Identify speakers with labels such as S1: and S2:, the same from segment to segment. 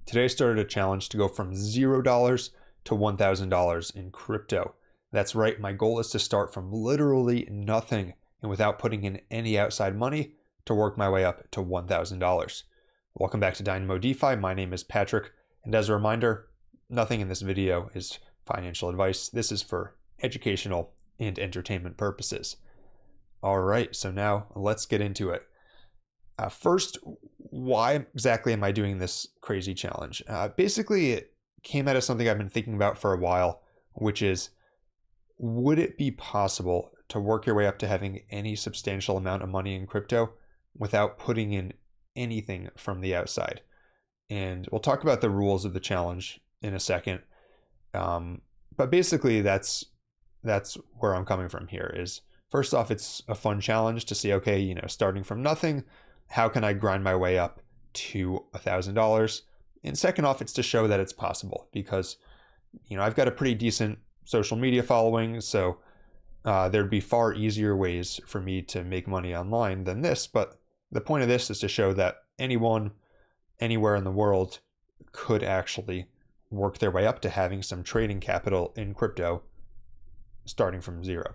S1: Today I started a challenge to go from $0 to $1,000 in crypto. That's right, my goal is to start from literally nothing and without putting in any outside money to work my way up to $1,000. Welcome back to Dynamo DeFi. My name is Patrick, and as a reminder, nothing in this video is financial advice. This is for educational and entertainment purposes. All right, so now let's get into it. First, why exactly am I doing this crazy challenge? Basically, it came out of something I've been thinking about for a while, which is, would it be possible to work your way up to having any substantial amount of money in crypto without putting in anything from the outside? And we'll talk about the rules of the challenge in a second. But basically, that's where I'm coming from here. Is first off, it's a fun challenge to see, okay, starting from nothing, how can I grind my way up to $1,000? And second off, it's to show that it's possible because, I've got a pretty decent social media following, so there'd be far easier ways for me to make money online than this. But the point of this is to show that anyone, anywhere in the world could actually work their way up to having some trading capital in crypto starting from zero.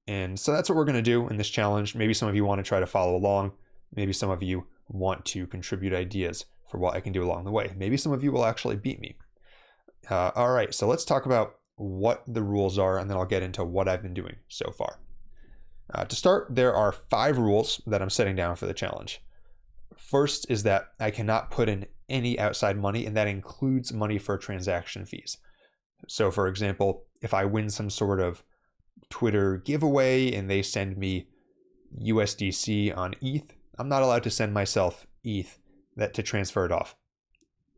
S1: And so that's what we're going to do in this challenge. Maybe some of you want to try to follow along. Maybe some of you want to contribute ideas for what I can do along the way. Maybe some of you will actually beat me. All right, so let's talk about what the rules are, and then I'll get into what I've been doing so far. To start, there are 5 rules that I'm setting down for the challenge. First is that I cannot put in any outside money, and that includes money for transaction fees. So for example, if I win some sort of Twitter giveaway and they send me USDC on ETH, I'm not allowed to send myself ETH to transfer it off.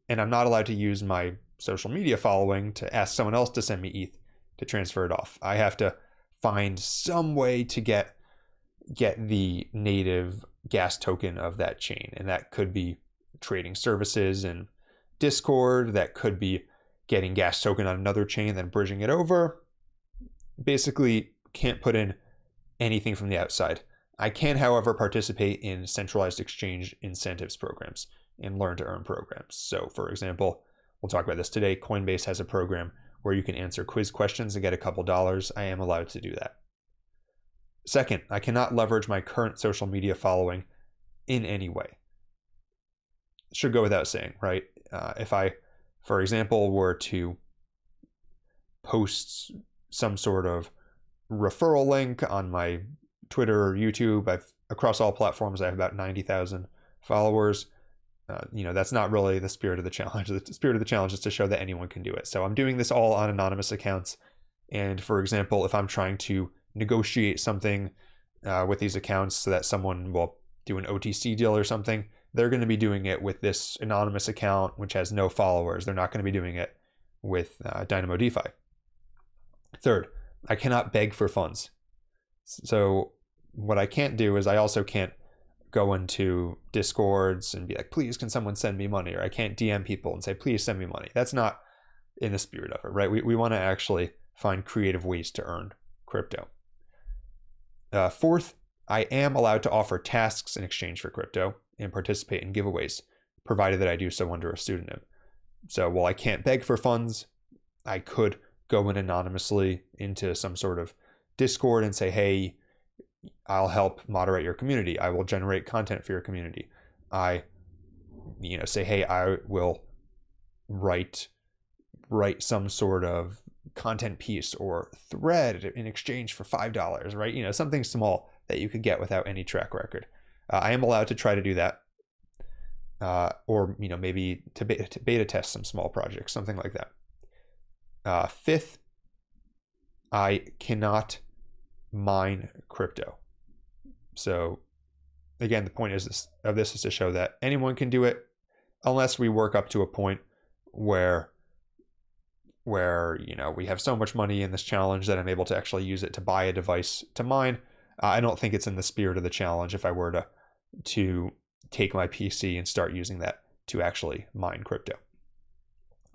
S1: And I'm not allowed to use my social media following to ask someone else to send me ETH to transfer it off. I have to find some way to get the native gas token of that chain. And that could be trading services in Discord. That could be getting gas token on another chain, then bridging it over. Basically, can't put in anything from the outside. I can, however, participate in centralized exchange incentives programs and learn to earn programs. So for example, we'll talk about this today. Coinbase has a program where you can answer quiz questions and get a couple dollars. I am allowed to do that. Second, I cannot leverage my current social media following in any way. Should go without saying, right? If I, for example, were to post some sort of referral link on my Twitter or YouTube, across all platforms, I have about 90,000 followers. That's not really the spirit of the challenge. The spirit of the challenge is to show that anyone can do it. So I'm doing this all on anonymous accounts. And for example, if I'm trying to negotiate something with these accounts so that someone will do an OTC deal or something, they're going to be doing it with this anonymous account, which has no followers. They're not going to be doing it with Dynamo DeFi. Third, I cannot beg for funds. So what I can't do is I also can't go into Discords and be like, please, can someone send me money? Or I can't DM people and say, please send me money. That's not in the spirit of it, right? We want to actually find creative ways to earn crypto. Fourth, I am allowed to offer tasks in exchange for crypto and participate in giveaways, provided that I do so under a pseudonym. So while I can't beg for funds, I could go in anonymously into some sort of Discord and say, hey, I'll help moderate your community. I will generate content for your community. I, say, hey, I will write some sort of content piece or thread in exchange for $5, right? Something small that you could get without any track record. I am allowed to try to do that. Or, maybe to beta test some small projects, something like that. Fifth, I cannot mine crypto. So again, the point of this is to show that anyone can do it, unless we work up to a point where we have so much money in this challenge that I'm able to actually use it to buy a device to mine. I don't think it's in the spirit of the challenge if I were to take my PC and start using that to actually mine crypto.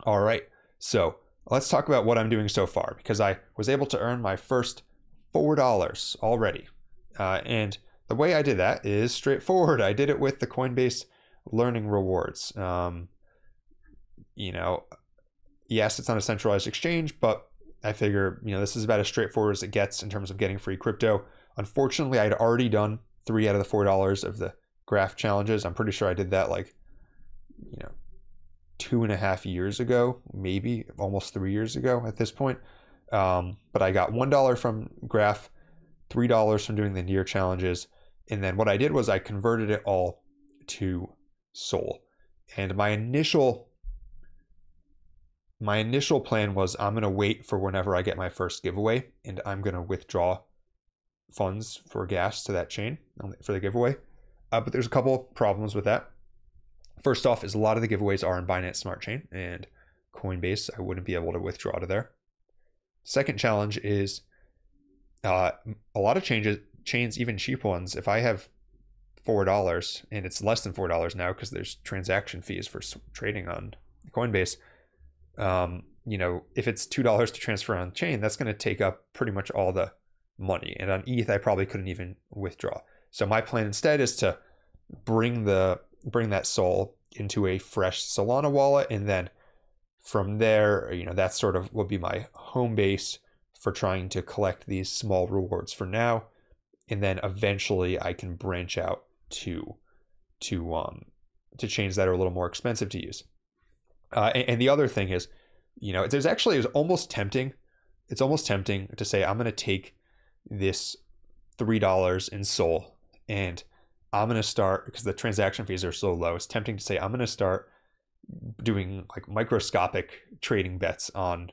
S1: All right, so let's talk about what I'm doing so far, because I was able to earn my first $4 already. And the way I did that is straightforward. I did it with the Coinbase learning rewards. you know, yes, it's not a centralized exchange, but I figure, this is about as straightforward as it gets in terms of getting free crypto. Unfortunately, I'd already done 3 out of the $4 of the graph challenges. I'm pretty sure I did that like, 2.5 years ago, maybe almost 3 years ago at this point. But I got $1 from graph, $3 from doing the near challenges. And then what I did was I converted it all to Sol. And my initial plan was I'm going to wait for whenever I get my first giveaway, and I'm going to withdraw funds for gas to that chain for the giveaway. But there's a couple problems with that. First off is a lot of the giveaways are in Binance Smart Chain and Coinbase. I wouldn't be able to withdraw to there. Second challenge is a lot of chains, even cheap ones, if I have $4 and it's less than $4 now because there's transaction fees for trading on Coinbase, if it's $2 to transfer on chain, that's going to take up pretty much all the money. And on ETH, I probably couldn't even withdraw. So my plan instead is to bring that Sol into a fresh Solana wallet, and then from there, that sort of will be my home base for trying to collect these small rewards for now, and then eventually I can branch out to chains that are a little more expensive to use. And the other thing is, it's almost tempting. It's almost tempting to say I'm going to take this $3 in Sol and I'm going to start, because the transaction fees are so low, it's tempting to say I'm going to start doing like microscopic trading bets on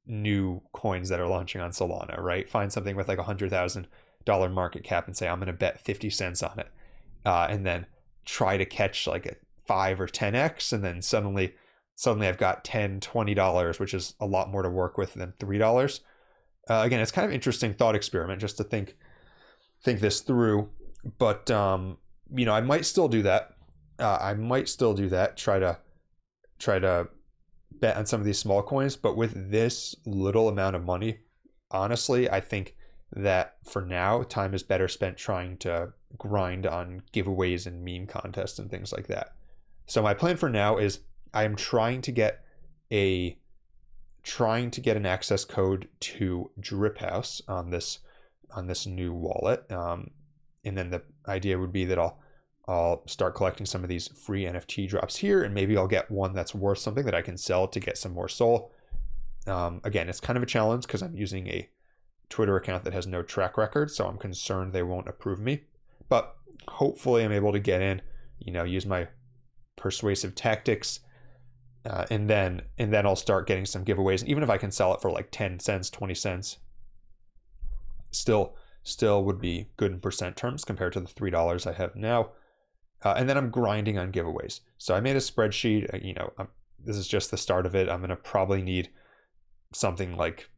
S1: new coins that are launching on Solana, right? Find something with like $100,000 market cap and say I'm going to bet 50 cents on it, and then try to catch like a 5 or 10x, and then suddenly I've got $10, $20, which is a lot more to work with than $3. Again, it's kind of interesting thought experiment just to think this through. But I might still do that. Try to bet on some of these small coins. But with this little amount of money, honestly, I think that for now, time is better spent trying to grind on giveaways and meme contests and things like that. So my plan for now is I am trying to get an access code to Drip House on this new wallet. And then the idea would be that I'll start collecting some of these free NFT drops here, and maybe I'll get one that's worth something that I can sell to get some more Sol. Again, it's kind of a challenge because I'm using a Twitter account that has no track record, so I'm concerned they won't approve me. But hopefully I'm able to get in, use my persuasive tactics, and then I'll start getting some giveaways. And even if I can sell it for like 10 cents, 20 cents, still would be good in percent terms compared to the $3 I have now. And then I'm grinding on giveaways. So I made a spreadsheet. This is just the start of it. I'm going to probably need something like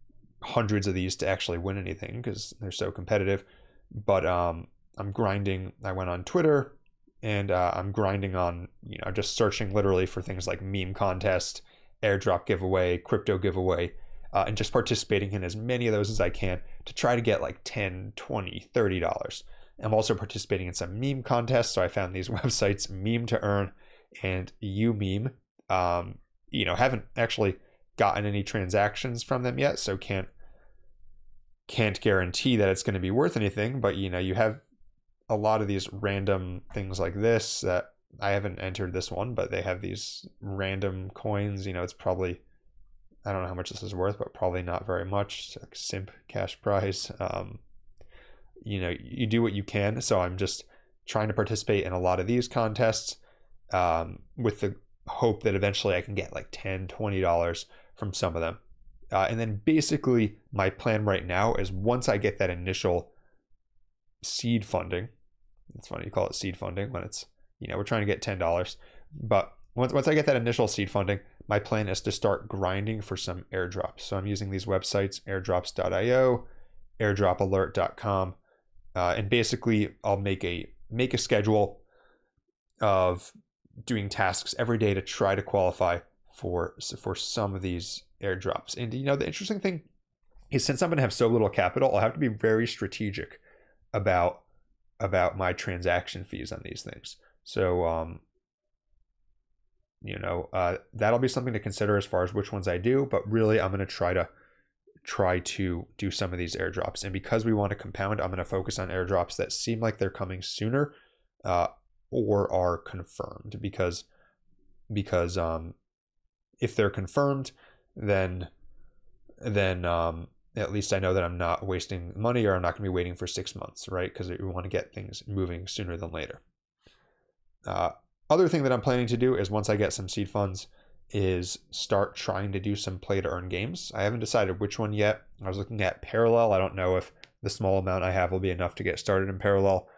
S1: hundreds of these to actually win anything because they're so competitive. But I'm grinding. I went on Twitter, and I'm grinding on, just searching literally for things like meme contest, airdrop giveaway, crypto giveaway, and just participating in as many of those as I can to try to get like $10, $20, $30. I'm also participating in some meme contests. So I found these websites, Meme to Earn and UMeme. Haven't actually gotten any transactions from them yet, so can't guarantee that it's going to be worth anything. But you have a lot of these random things like this that I haven't entered this one, but they have these random coins. It's probably, I don't know how much this is worth, but probably not very much. It's like simp cash prize. You do what you can. So I'm just trying to participate in a lot of these contests, with the hope that eventually I can get like $10, $20 from some of them. And then basically my plan right now is once I get that initial seed funding, it's funny you call it seed funding when it's, we're trying to get $10, but once I get that initial seed funding, my plan is to start grinding for some airdrops. So I'm using these websites, airdrops.io, airdropalert.com, and basically I'll make a schedule of doing tasks every day to try to qualify for some of these airdrops. And the interesting thing is, since I'm going to have so little capital, I'll have to be very strategic about my transaction fees on these things. So that'll be something to consider as far as which ones I do. But really, I'm going to try to do some of these airdrops. And because we want to compound, I'm going to focus on airdrops that seem like they're coming sooner or are confirmed. Because if they're confirmed, then at least I know that I'm not wasting money, or I'm not going to be waiting for 6 months, right? Because we want to get things moving sooner than later. Other thing that I'm planning to do is, once I get some seed funds, is start trying to do some play to earn games. I haven't decided which one yet. I was looking at Parallel. I don't know if the small amount I have will be enough to get started in Parallel.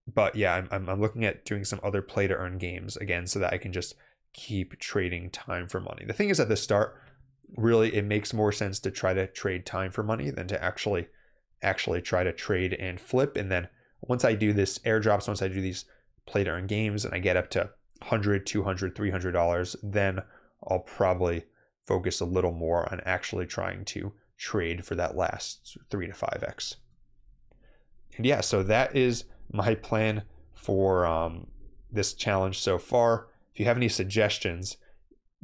S1: But yeah, I'm looking at doing some other play to earn games again, so that I can just keep trading time for money. The thing is, at the start, really, it makes more sense to try to trade time for money than to actually try to trade and flip. And then once I do this airdrops, once I do these play to earn games and I get up to $100, $200, $300, then I'll probably focus a little more on actually trying to trade for that last 3 to 5x. And yeah, so that is my plan for this challenge so far. If you have any suggestions,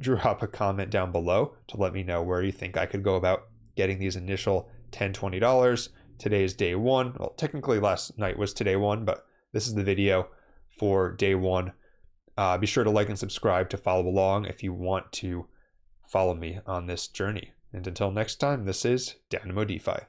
S1: drop a comment down below to let me know where you think I could go about getting these initial $10, $20. Today is day one. Well, technically last night was today one, but this is the video for day one. Be sure to like and subscribe to follow along if you want to follow me on this journey. And until next time, this is Dynamo DeFi.